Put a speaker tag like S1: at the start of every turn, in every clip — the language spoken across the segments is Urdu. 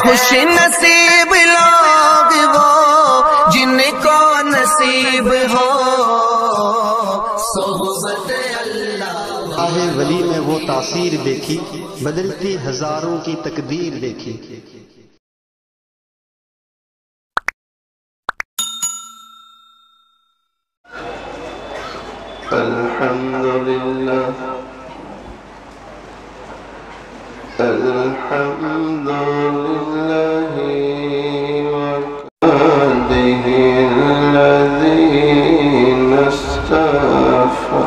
S1: خوش نصیب لوگ وہ جن کو نصیب ہو صحبت اللہ۔
S2: آہ ولی میں وہ تاثیر دیکھی، بدلتی ہزاروں کی تقدیر دیکھی۔
S3: الحمدللہ الحمدللہ وقاده الذین اصطفى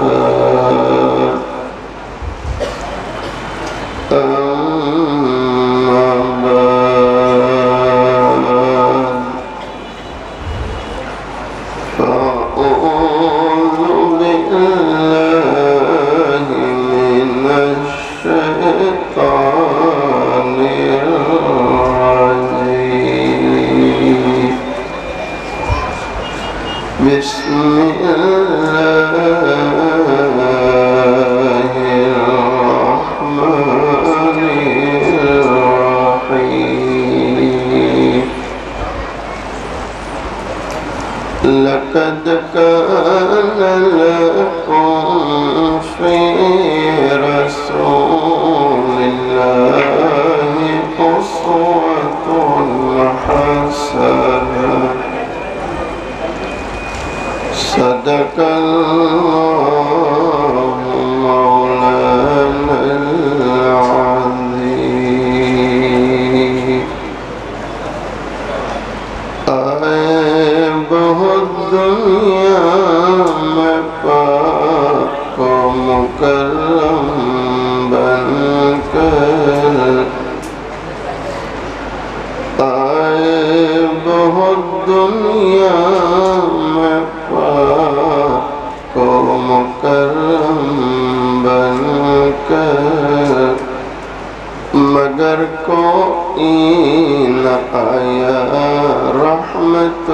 S3: بسم اللہ الرحمن الرحیم لقد كان لكم في رسول الله أسوة حسنة صدق اللہ مولانا العظیم۔ آئے بہت دنیا میں پاک و مکرم بن کر، آئے بہت دنیا میں پاک و مکرم بن کر، مگر کوئی نہ آیا رحمت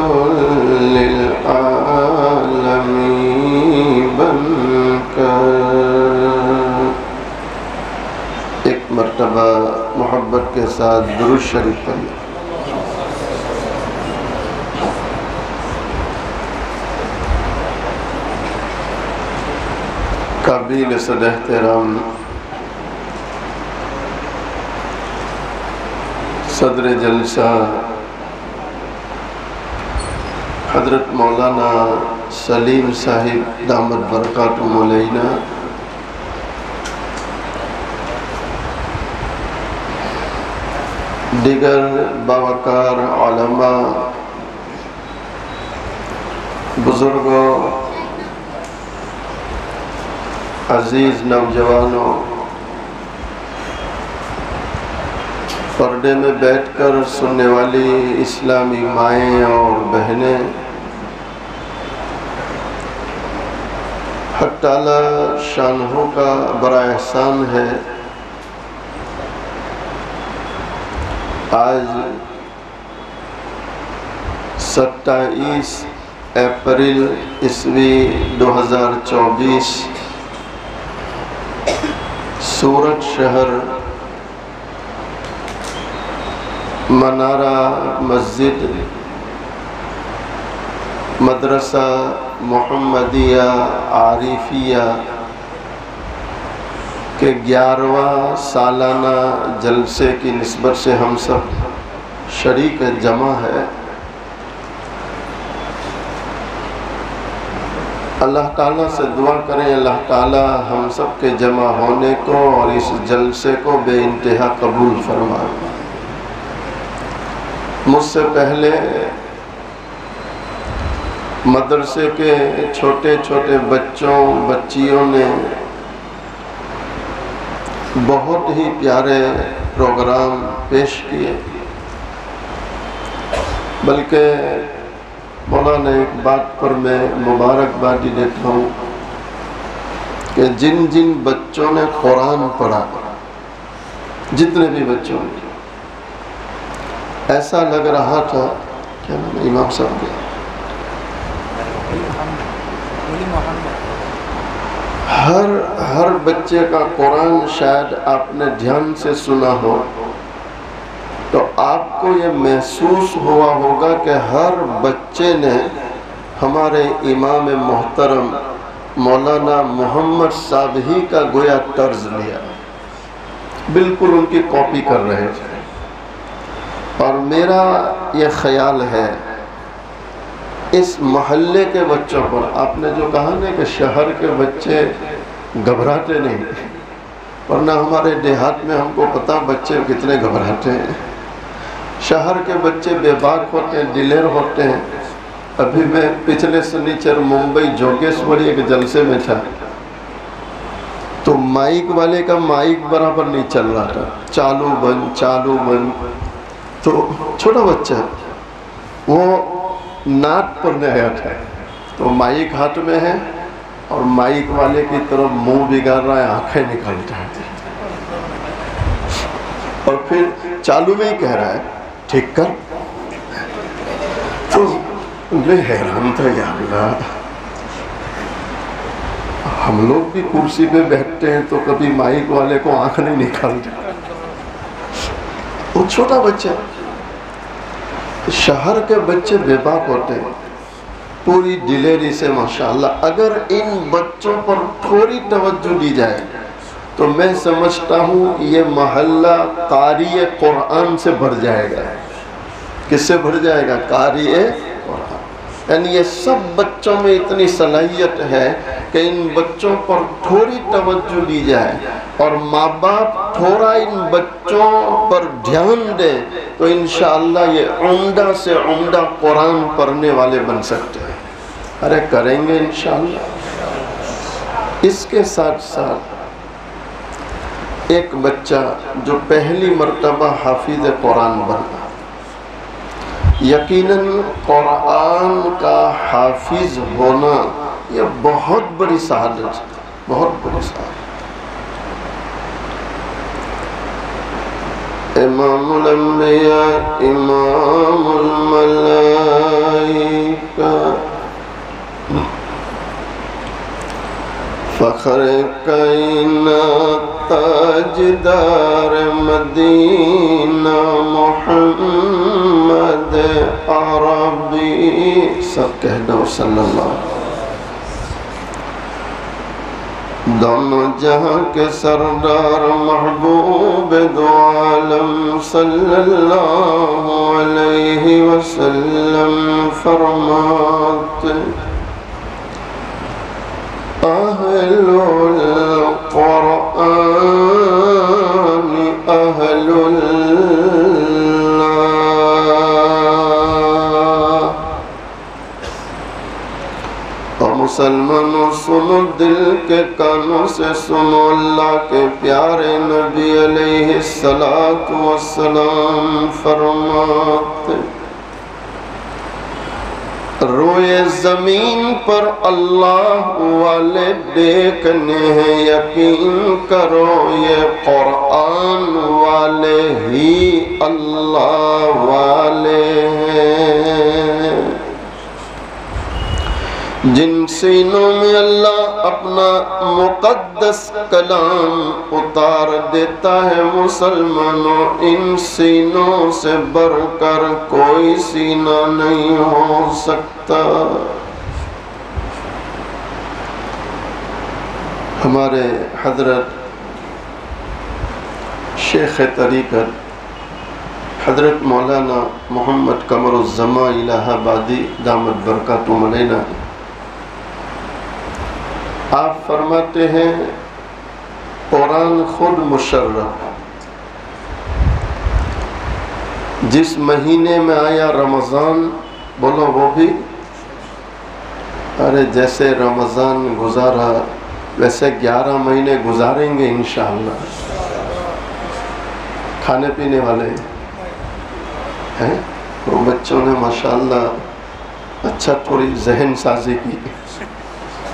S3: للعالمین بن کر۔ ایک مرتبہ محبت کے ساتھ درود شریف پڑھیں۔ قابل صد احترام صدر جلسہ حضرت مولانا سلیم صاحب دامت برکاتہ مولینا، دیگر باوقار علماء، بزرگوں، عزیز نوجوانوں، پردے میں بیٹھ کر سننے والی اسلامی مائیں اور بہنیں، حق تعالی شانہ کا بڑا احسان ہے، آج 27 اپریل عیسوی 2024 سورت شہر منارہ مسجد مدرسہ محمدیہ عارفیہ کے 11واں سالانہ جلسے کی نسبت سے ہم سب شریک جمع ہے۔ اللہ تعالیٰ سے دعا کریں اللہ تعالیٰ ہم سب کے جمع ہونے کو اور اس جلسے کو بے انتہا قبول فرمائے۔ مجھ سے پہلے مدرسے کے چھوٹے چھوٹے بچوں بچیوں نے بہت ہی پیارے پروگرام پیش کیے، بلکہ مولانا ایک بات پر میں مبارکبادی دیتا ہوں کہ جن جن بچوں نے قرآن پڑھا، جتنے بھی بچوں نے، ایسا لگ رہا تھا، کیا نام ہے امام صاحب کے، ہر بچے کا قرآن شاید آپ نے دھیان سے سنا ہو، تو آپ کو یہ محسوس ہوا ہوگا کہ ہر بچے نے ہمارے امام محترم مولانا محمد صاحب ہی کا گویا طرز لیا، بالکل ان کی کاپی کر رہے تھے۔ اور میرا یہ خیال ہے اس محلے کے بچوں پر، آپ نے جو کہا نا کہ شہر کے بچے گھبراتے نہیں، ورنہ ہمارے دیہات میں ہم کو پتا بچے کتنے گھبراتے ہیں۔ شہر کے بچے بے باک ہوتے ہیں، دلیر ہوتے ہیں۔ ابھی میں پچھلے سنیچر ممبئی جوگیشوری ایک جلسے میں تھا، تو مائک والے کا مائک برابر نہیں چل رہا تھا، چالو بند، تو چھوٹا بچہ وہ نعت پڑھنے آیا تھا، تو مائک ہاتھ میں ہے اور مائک والے کی طرف منہ بگاڑ رہا ہے، آنکھیں نکالتا ہے، اور پھر چالو میں ہی کہہ رہا ہے ٹھیک کر۔ تو میں حیران تھا، یا اللہ، ہم لوگ بھی کرسی پہ بیٹھتے ہیں تو کبھی مائک والے کو آنکھ نہیں نکالتے۔ وہ چھوٹا بچہ، شہر کے بچے بے باک ہوتے ہیں پوری دلیری سے ماشاءاللہ۔ اگر ان بچوں پر تھوڑی توجہ دی جائے تو میں سمجھتا ہوں یہ محلہ قاری قرآن سے بھر جائے گا۔ کس سے بھر جائے گا؟ قاری قرآن۔ یعنی یہ سب بچوں میں اتنی صلاحیت ہے کہ ان بچوں پر تھوڑی توجہ دی جائے اور ماں باپ تھوڑا ان بچوں پر دھیان دے تو انشاءاللہ یہ عمدہ سے عمدہ قرآن پڑھنے والے بن سکتے ہیں۔ ارے کریں گے انشاءاللہ۔ اس کے ساتھ ساتھ ایک بچہ جو پہلی مرتبہ حافظ قرآن بنا، یقیناً قرآن کا حافظ ہونا یہ بہت بڑی سعادت ہے، بہت بڑی سعادت۔ امام الانبیاء امام الملائکہ فخر کائنات تاجدار مدینہ محمد عربی، سب کہہ دو صلی اللہ۔ دونوں جہاں کے سردار محبوب دو عالم صلی اللہ علیہ وسلم فرماتے اہل القرآن اہل اللہ۔ اور مسلمانوں سنو، دل کے کانوں سے سنو، اللہ کے پیارے نبی علیہ السلام فرماتے روئے زمین پر اللہ والے دیکھنے ہیں، یقین کرو یہ قرآن والے ہی اللہ والے ہیں۔ جن سینوں میں اللہ اپنا مقدس کلام اتار دیتا ہے مسلمانوں، ان سینوں سے بڑھ کر کوئی سینہ نہیں ہو سکتا۔ ہمارے حضرت شیخ طریقت حضرت مولانا محمد قمر الزمان الہ آبادی دامت برکاتہم علینا، آپ فرماتے ہیں قرآن خود مشرف، جس مہینے میں آیا رمضان، بولو وہ بھی، ارے جیسے رمضان گزارا ویسے 11 مہینے گزاریں گے انشاءاللہ۔ کھانے پینے والے ہیں، وہ بچوں نے ماشاءاللہ اچھا تھوڑی ذہن سازی کی،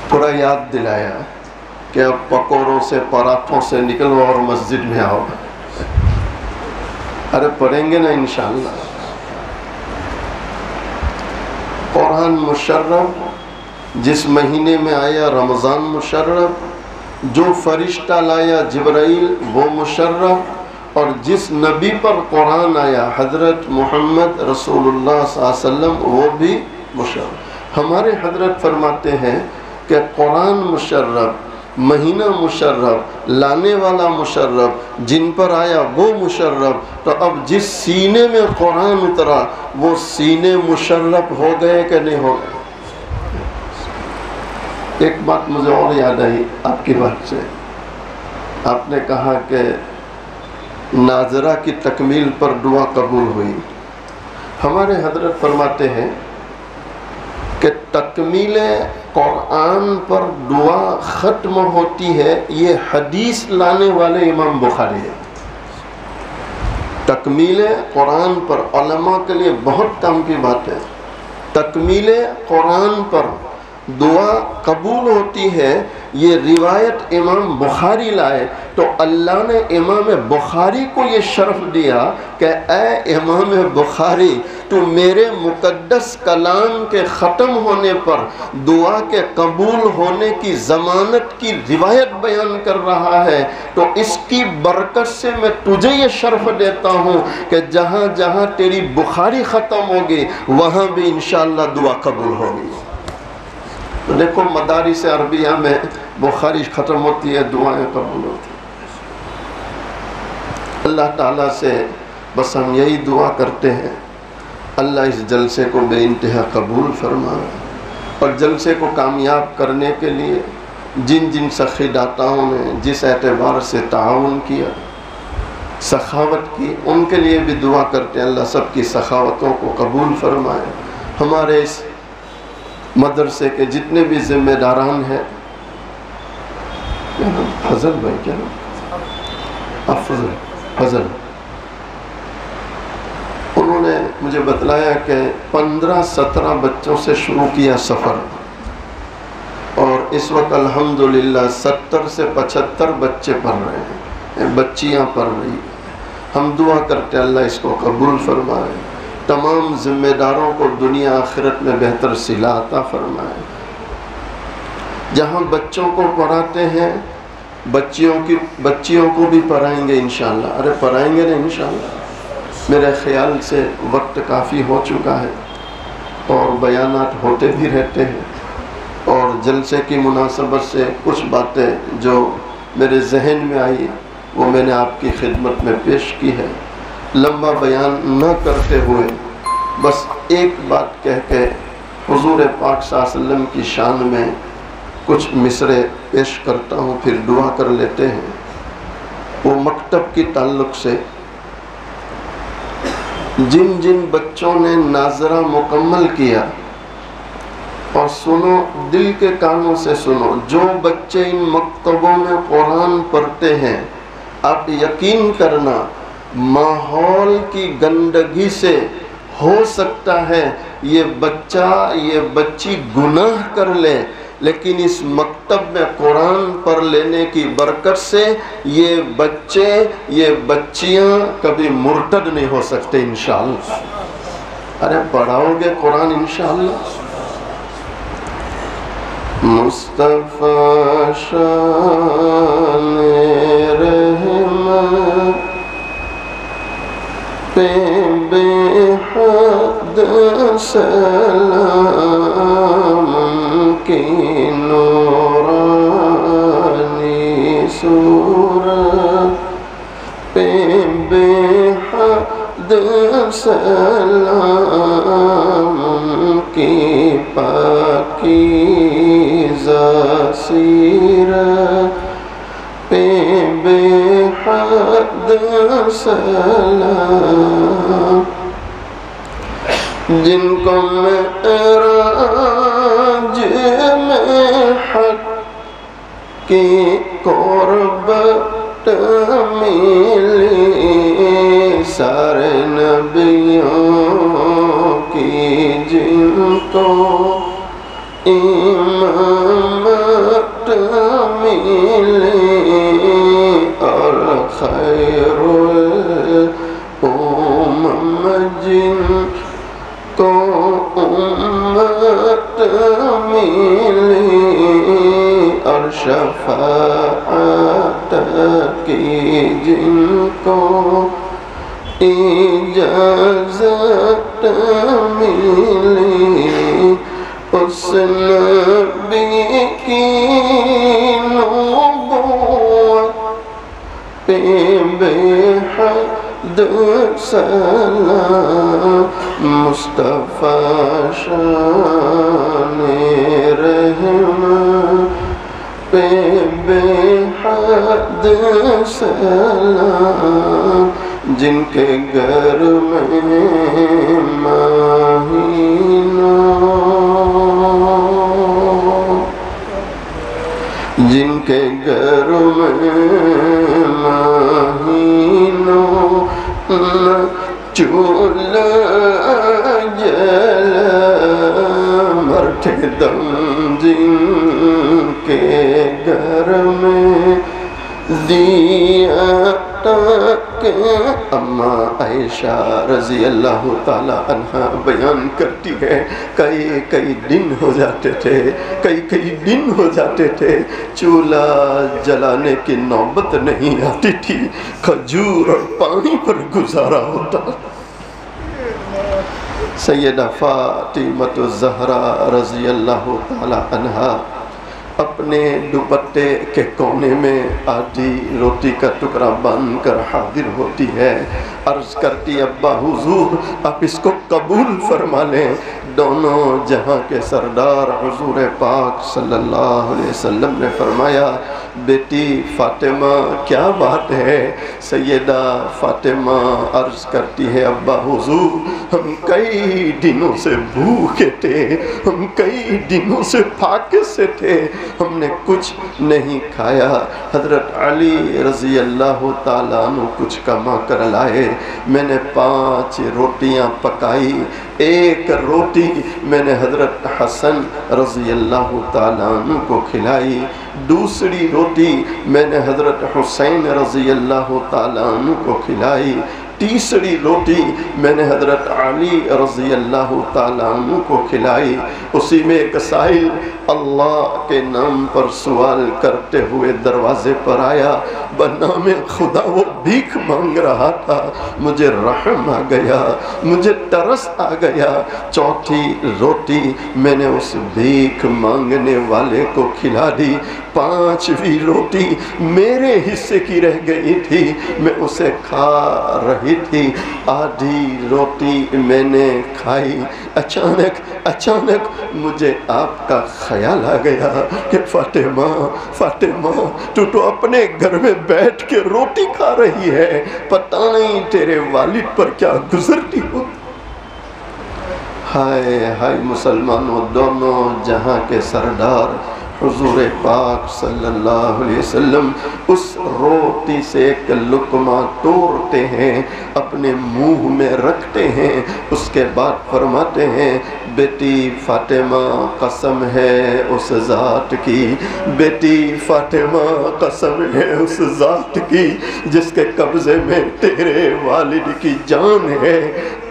S3: تھوڑا یاد دلایا کہ اب پکوڑوں سے پراٹھوں سے نکلو اور مسجد میں آؤ۔ ارے پڑھیں گے نا انشاءاللہ۔ قرآن مشرف، جس مہینے میں آیا رمضان مشرف، جو فرشتہ لایا جبرائیل وہ مشرف، اور جس نبی پر قرآن آیا حضرت محمد رسول اللہ صلی اللہ علیہ وسلم وہ بھی مشرف۔ ہمارے حضرت فرماتے ہیں کہ قرآن مشرف، مہینہ مشرف، لانے والا مشرف، جن پر آیا وہ مشرف، تو اب جس سینے میں قرآن اترا وہ سینے مشرف ہو گئے کہ نہیں ہو گئے؟ ایک بات مجھے اور یاد آئی آپ کی بات سے، آپ نے کہا کہ ناظرہ کی تکمیل پر دعا قبول ہوئی۔ ہمارے حضرت فرماتے ہیں کہ تکمیل قرآن پر دعا ختم ہوتی ہے، یہ حدیث لانے والے امام بخاری ہے۔ تکمیل قرآن پر علماء کے لیے بہت کام کی بات ہے۔ تکمیل قرآن پر دعا قبول ہوتی ہے، یہ روایت امام بخاری لائے، تو اللہ نے امام بخاری کو یہ شرف دیا کہ اے امام بخاری، تو میرے مقدس کلام کے ختم ہونے پر دعا کے قبول ہونے کی ضمانت کی روایت بیان کر رہا ہے، تو اس کی برکت سے میں تجھے یہ شرف دیتا ہوں کہ جہاں جہاں تیری بخاری ختم ہوگی وہاں بھی انشاءاللہ دعا قبول ہوگی۔ دیکھو مدارس عربیہ میں بخاری ختم ہوتی ہے، دعائیں قبول ہوتی ہیں۔ اللہ تعالیٰ سے بس ہم یہی دعا کرتے ہیں، اللہ اس جلسے کو بے انتہا قبول فرمائے، اور جلسے کو کامیاب کرنے کے لیے جن جن سخی داتاؤں نے جس اعتبار سے تعاون کیا، سخاوت کی، ان کے لیے بھی دعا کرتے ہیں اللہ سب کی سخاوتوں کو قبول فرمائے۔ ہمارے اس مدرسے کے جتنے بھی ذمہ داران ہیں، فضل بھائی کیا نام؟ فضل، انہوں نے مجھے بتلایا کہ 15-17 بچوں سے شروع کیا سفر، اور اس وقت الحمدللہ 70 سے 75 بچے پڑھ رہے ہیں، بچیاں پڑھ رہی ہیں۔ ہم دعا کرتے ہیں اللہ اس کو قبول فرمائے، تمام ذمہ داروں کو دنیا آخرت میں بہتر صلہ عطا فرمائے۔ جہاں بچوں کو پڑھاتے ہیں بچیوں کو بھی پڑھائیں گے انشاءاللہ۔ ارے پڑھائیں گے نا انشاءاللہ۔ میرے خیال سے وقت کافی ہو چکا ہے اور بیانات ہوتے بھی رہتے ہیں، اور جلسے کی مناسبت سے کچھ باتیں جو میرے ذہن میں آئی وہ میں نے آپ کی خدمت میں پیش کی ہے۔ لمبا بیان نہ کرتے ہوئے بس ایک بات کہہ کے حضور پاک صلی اللہ علیہ وسلم کی شان میں کچھ مصرے پیش کرتا ہوں، پھر دعا کر لیتے ہیں۔ وہ مکتب کی تعلق سے جن جن بچوں نے ناظرہ مکمل کیا، اور سنو دل کے کانوں سے سنو، جو بچے ان مکتبوں میں قرآن پڑھتے ہیں، آپ یقین کرنا ماحول کی گندگی سے ہو سکتا ہے یہ بچہ یہ بچی گناہ کر لے، لیکن اس مکتب میں قرآن پڑھ لینے کی برکت سے یہ بچے یہ بچیاں کبھی مرتد نہیں ہو سکتے انشاءاللہ۔ ارے پڑھاؤ گے قرآن انشاءاللہ۔ مصطفیٰ شان رحمت پہ بے حد سلام کی نورانی صورت پہ بے حد سلام کی پاکیزہ سیرت پہ بے حد سلام، جن کو معراج میں حق کی قربت ملی، سارے نبیوں کی جن کو امامت ملی، اور خیر الامم جن کو امت ملی، اور شفاعت کی جن کو اجازت ملی، اس نبی کی نبوت پہ بے حد سلام، مصطفیٰ شان رحمت پہ بے حد سلام، جن کے گھر میں مہینوں، جن کے گھر میں مہینوں چولہا جلا، مرتے دم جن کے گھر میں دیا تک۔ اما عائشہ رضی اللہ تعالی عنہ بیان کرتی ہے، کئی دن ہو جاتے تھے، کئی دن ہو جاتے تھے، چولہا جلانے کی نوبت نہیں آتی تھی، کھجور اور پانی پر گزارا ہوتا۔ سیدہ فاطمہ الزہرا رضی اللہ تعالی عنہا اپنے دوپٹے کے کونے میں آدھی روٹی کا ٹکڑا باندھ کر حاضر ہوتی ہے، عرض کرتی ابا حضور آپ اس کو قبول فرما لیں۔ دونوں جہاں کے سردار حضور پاک صلی اللہ علیہ وسلم نے فرمایا بیٹی فاطمہ کیا بات ہے؟ سیدہ فاطمہ عرض کرتی ہے ابا حضور ہم کئی دنوں سے بھوکے تھے، ہم کئی دنوں سے پھاکے سے تھے، ہم نے کچھ نہیں کھایا۔ حضرت علی رضی اللہ تعالیٰ عنہ کچھ کما کر لائے، میں نے 5 روٹیاں پکائی، ایک روٹی میں نے حضرت حسن رضی اللہ تعالیٰ عنہ کو کھلائی، دوسری روٹی میں نے حضرت حسین رضی اللہ تعالیٰ عنہ کو کھلائی، تیسری روٹی میں نے حضرت علی رضی اللہ تعالیٰ عنہ کو کھلائی۔ اسی میں ایک سائل اللہ کے نام پر سوال کرتے ہوئے دروازے پر آیا، بنام خدا وہ بھیک مانگ رہا تھا، مجھے رحم آ گیا، مجھے ترس آ گیا، چوتھی روٹی میں نے اس بھیک مانگنے والے کو کھلا دی، 5ویں روٹی میرے حصے کی رہ گئی تھی، میں اسے کھا رہی تھی، آدھی روٹی میں نے کھائی، اچانک مجھے آپ کا خیال آ گیا کہ فاطمہ تو اپنے گھر میں بیٹھ کے روٹی کھا رہی ہے، پتہ نہیں تیرے والد پر کیا گزرتی ہو۔ ہائے مسلمانوں، دونوں جہاں کے سردار حضور پاک صلی اللہ علیہ وسلم اس روٹی سے ایک لقمہ توڑتے ہیں، اپنے منہ میں رکھتے ہیں، اس کے بعد فرماتے ہیں بیٹی فاطمہ قسم ہے اس ذات کی، بیٹی فاطمہ قسم ہے اس ذات کی جس کے قبضے میں تیرے والد کی جان ہے،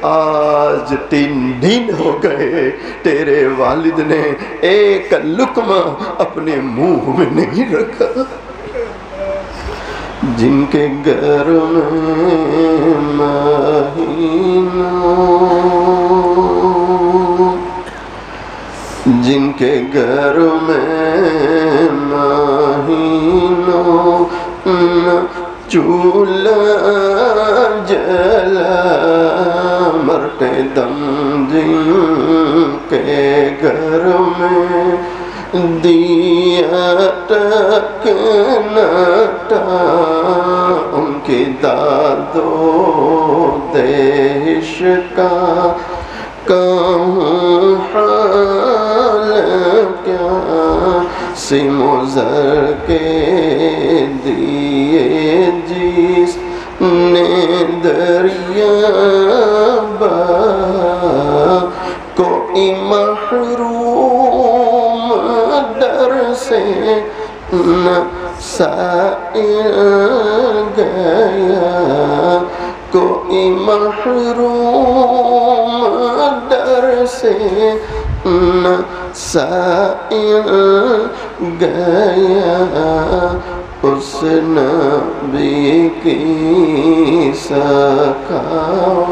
S3: آج 3 دن ہو گئے تیرے والد نے ایک لقمہ اپنے منہ میں نہیں رکھا۔ جن کے گھر میں مہینوں، جن کے گھر میں مہینوں چولہا جلا، مرتے دم جن کے گھر میں دیا تک نہ تھا، ان کی داد و دہش کا کہوں حال کیا، سیم و زر کے دیے جس نے دریا کوئی محروم در سے نہ سائل گیا، کوئی محروم در سے نہ سائل گیا، اس نبی کی سکھاؤ،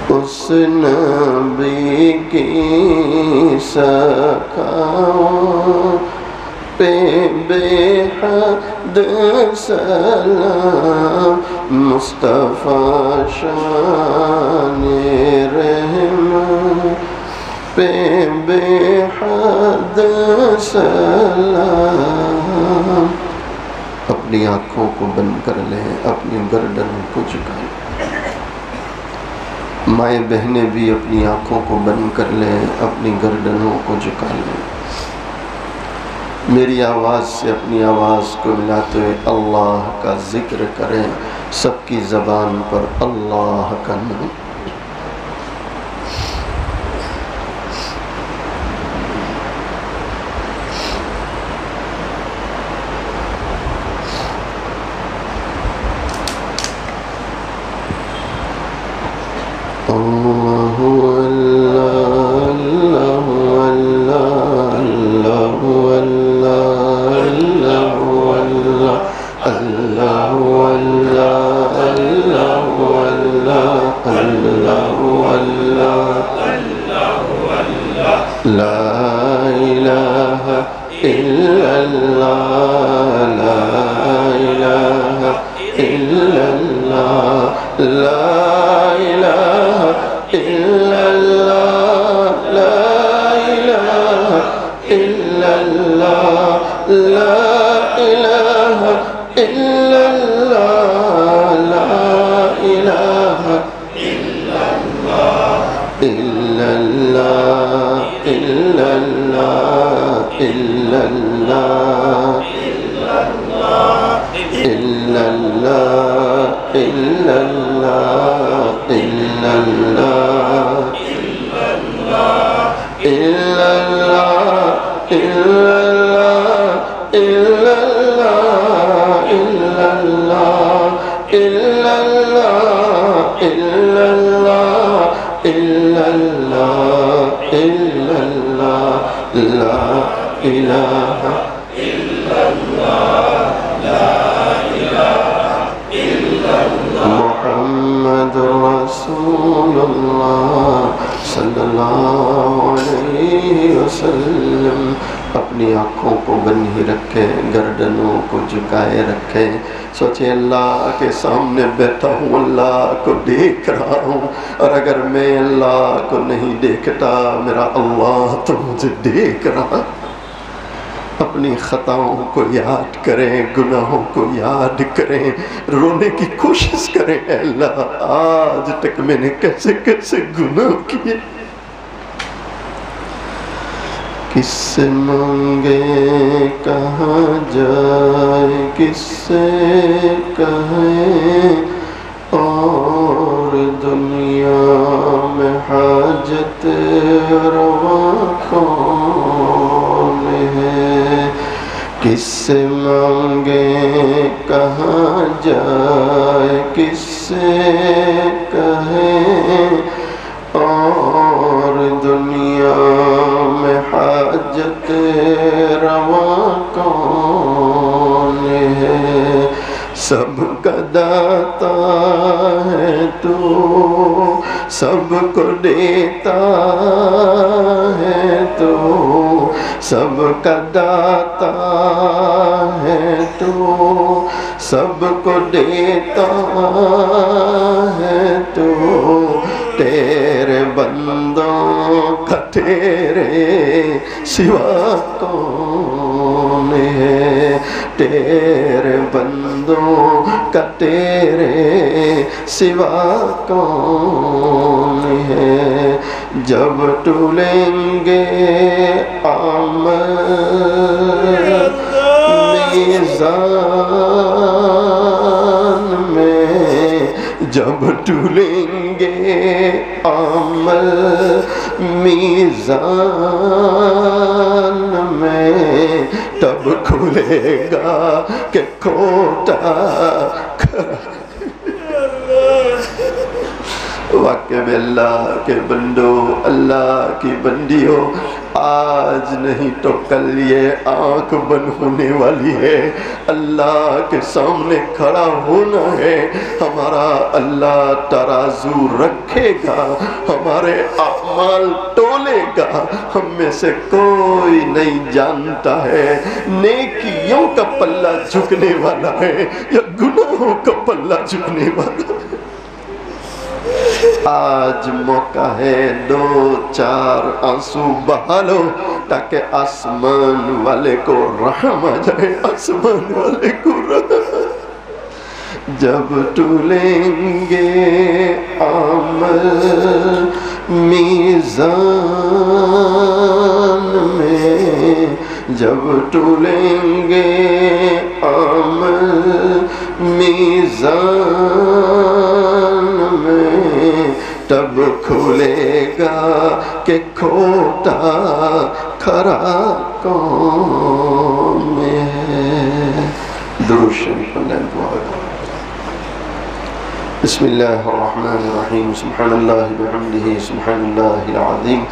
S3: اس نبی کی سکھاؤ، پہ بے حد سلام، مصطفیٰ شان رحمت پہ بے حد سلام۔ اپنی آنکھوں کو بند کر لیں، اپنی گردنوں کو جھکا لیں۔ مائیں بہنیں بھی اپنی آنکھوں کو بند کر لیں، اپنی گردنوں کو جھکا لیں۔ میری آواز سے اپنی آواز کو ملاتے ہوئے اللہ کا ذکر کریں، سب کی زبان پر اللہ کا نام۔ محمد رسول اللہ صلی اللہ علیہ وسلم۔ اپنی آنکھوں کو بند ہی رکھیں، گردنوں کو جھکائے رکھیں، سوچیں اللہ کے سامنے بیٹھا ہوں، اللہ کو دیکھ رہا ہوں، اور اگر میں اللہ کو نہیں دیکھتا میرا اللہ تو مجھے دیکھ رہا۔ اپنی خطاؤں کو یاد کریں، گناہوں کو یاد کریں، رونے کی کوشش کریں، اے اللہ آج تک میں نے کیسے کیسے گناہ کیے، کس سے مانگے کہاں جائے، کس سے کہیں، اور دنیا میں حاجت روا کون ہے، کس سے مانگے کہاں جائے، کس سے کہیں، اور دنیا میں حاجت روا کون ہے، سب کا داتا ہے تو، سب کو دیتا ہے تو، سب کا داتا ہے تو، سب کو دیتا ہے تو، تیرے بندوں کا تیرے سوا کون ہے، تیرے بندوں کا تیرے سوا کون ہے، جب تولیں گے عمل میزان میں، جب تولیں گے عمل میزان میں، تب کھلے گا کہ کھوٹا واقع میں اللہ کے بندو، اللہ کی بندیوں، آج نہیں تو کل یہ آنکھ بند ہونے والی ہے، اللہ کے سامنے کھڑا ہونا ہے۔ ہمارا اللہ ترازو رکھے گا، ہمارے اعمال تولے گا۔ ہم میں سے کوئی نہیں جانتا ہے نیکیوں کا پلہ جھکنے والا ہے یا گناہوں کا پلہ جھکنے والا ہے۔ آج موقع ہے، دو چار آنسو بہا لو تاکہ آسمان والے کو رحم آ جائے، آسمان والے کو رحم۔ جب تولیں گے عمل میزان میں، جب تولیں گے عمل میزان میں، تب کھلے گا کہ کھوٹا کھرا کون میں ہے۔ درود شریف اللہ دعا۔ بسم اللہ الرحمن الرحیم، سبحان اللہ بحمدہ، سبحان اللہ العظیم۔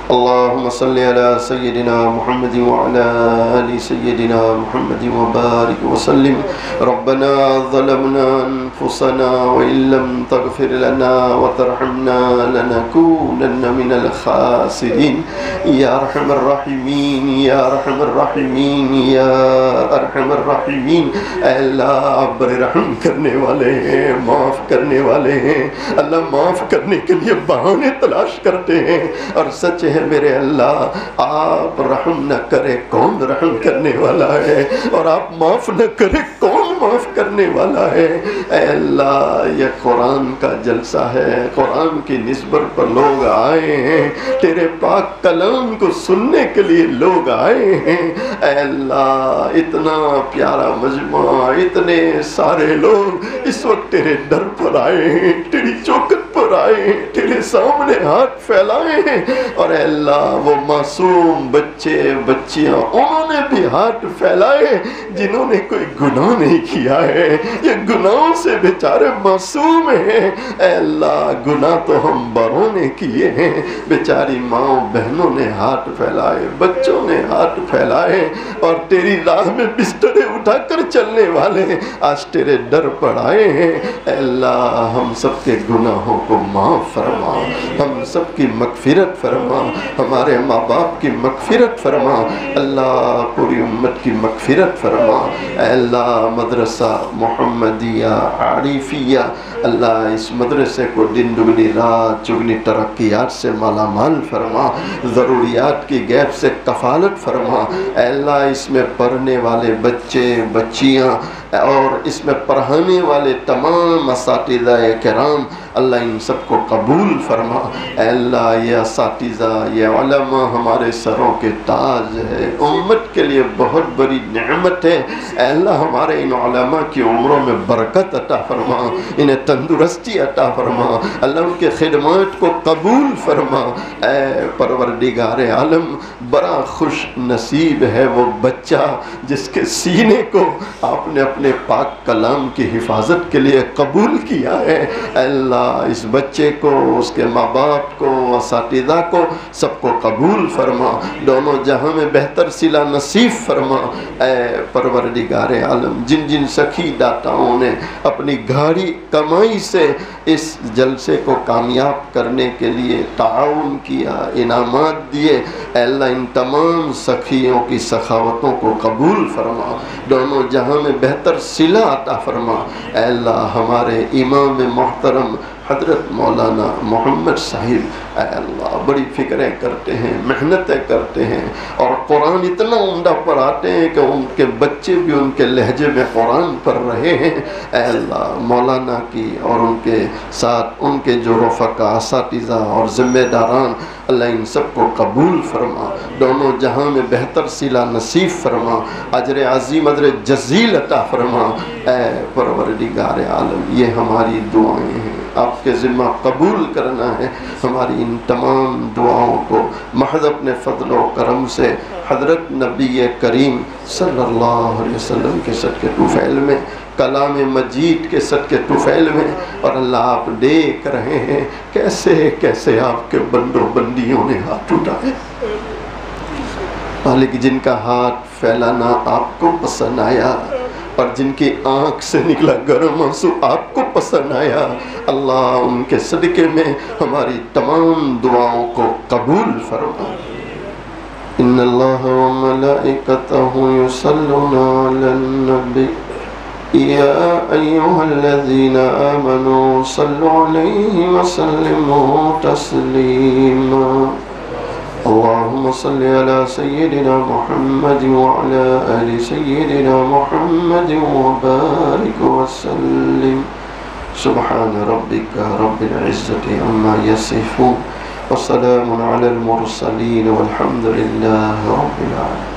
S3: اللہم صلی علی سیدنا محمد وعلی آل سیدنا محمد وبارک وسلم۔ ربنا ظلمنا انفسنا وإن لم تغفر لنا وترحمنا لنكونن من الخاسرین۔ یا ارحم الراحمین، یا ارحم الراحمین، یا ارحم الراحمین۔ اے اللہ آپ بڑے رحم کرنے والے ہیں، معاف کرنے والے ہیں۔ اللہ معاف کرنے کے لیے بہانے تلاش کرتے ہیں، اور سچ ہے میرے اللہ آپ رحم نہ کرے کون رحم کرنے والا ہے، اور آپ معاف نہ کرے کون معاف کرنے والا ہے۔ اے اللہ یہ قرآن کا جلسہ ہے، قرآن کی نسبت پر لوگ آئے ہیں، تیرے پاک کلام کو سننے کے لیے لوگ آئے ہیں۔ اے اللہ اتنا پیارا مجمع، اتنے سارے لوگ اس وقت تیرے در پر آئے ہیں، تیری چوکھٹ پر آئے ہیں، تیرے سامنے ہاتھ پھیلائے ہیں، اور اے اللہ وہ معصوم بچے بچیاں انہوں نے بھی ہاتھ پھیلائے جنہوں نے کوئی گناہ نہیں کیا ہے، یہ گناہوں سے بیچارے معصوم ہیں۔ اے اللہ گناہ تو ہم بڑوں نے کیے ہیں، بیچاری ماں بہنوں نے ہاتھ پھیلائے، بچوں نے ہاتھ پھیلائے، اور تیری راہ میں بسترے اٹھا کر چلنے والے آج تیرے در پر آئے ہیں۔ اے اللہ ہم سب کے گناہوں کو معاف فرما، ہم سب کی مغفرت فرما، ہمارے ماں باپ کی مغفرت فرما، اللہ پوری امت کی مغفرت فرما۔ اے اللہ مدرسہ محمدیہ عارفیہ، اللہ اس مدرسے کو دن دگنی رات چگنی ترقیات سے مالا مال فرما، ضروریات کی غیب سے کفالت فرما۔ اے اللہ اس میں پڑھنے والے بچے بچیاں اور اس میں پڑھانے والے تمام اساتذہ کرام، اللہ ان سب کو قبول فرما۔ اے اللہ یہ اساتذہ یہ علماء ہمارے سروں کے تاج ہے، امت کے لیے بہت بڑی نعمت ہے۔ اے اللہ ہمارے ان علماء کی عمروں میں برکت عطا فرما، انہیں تندرستی عطا فرما، اللہ ان کے خدمات کو قبول فرما۔ اے پروردگار عالم بڑا خوش نصیب ہے وہ بچہ جس کے سینے کو آپ نے اپنے پاک کلام کی حفاظت کے لیے قبول کیا ہے۔ اے اللہ اس بچے کو، اس کے ماں باپ کو، اساتذہ کو سب کو قبول فرما، دونوں جہاں میں بہتر صلہ نصیب فرما۔ اے پروردگار عالم جن جن سخی داتاؤں نے اپنی گھاڑی کمائی سے اس جلسے کو کامیاب کرنے کے لیے تعاون کیا، انعامات دیے، اے اللہ ان تمام سخیوں کی سخاوتوں کو قبول فرما، دونوں جہاں میں بہتر صلہ عطا فرما۔ اے اللہ ہمارے امام محترم حضرت مولانا محمد صاحب، اے اللہ بڑی فکریں کرتے ہیں، محنتیں کرتے ہیں، اور قرآن اتنا عمدہ پڑھاتے ہیں کہ ان کے بچے بھی ان کے لہجے میں قرآن پڑھ رہے ہیں۔ اے اللہ مولانا کی اور ان کے ساتھ ان کے جو رفقا اساتذہ اور ذمہ داران، اللہ ان سب کو قبول فرما، دونوں جہاں میں بہتر صلہ نصیب فرما، اجر عظیم اجر جزیل عطا فرما۔ اے پروردگار عالم یہ ہماری دعائیں ہیں، آپ کے ذمہ قبول کرنا ہے۔ ہماری ان تمام دعاؤں کو محض اپنے فضل و کرم سے حضرت نبی کریم صلی اللہ علیہ وسلم کے صدقے طفیل میں، کلام مجید کے صدقے طفیل میں، اور اللہ آپ دیکھ رہے ہیں کیسے کیسے آپ کے بندوں بندیوں نے ہاتھ اٹھائے، مالک جن کا ہاتھ پھیلانا آپ کو پسند آیا اور جن کی آنکھ سے نکلا گرم آنسو آپ کو پسند آیا، اللہ ان کے صدقے میں ہماری تمام دعاؤں کو قبول فرما۔ ان اللہ و ملائکتہ یصلون علی النبی یا ایہا الذین آمنوا صلوا علیہ وسلموا تسلیما۔ اللهم صل على سيدنا محمد وعلى آل سيدنا محمد وبارك وسلم۔ سبحان ربك رب العزة عما يصفون وسلام على المرسلين والحمد لله رب العالمين۔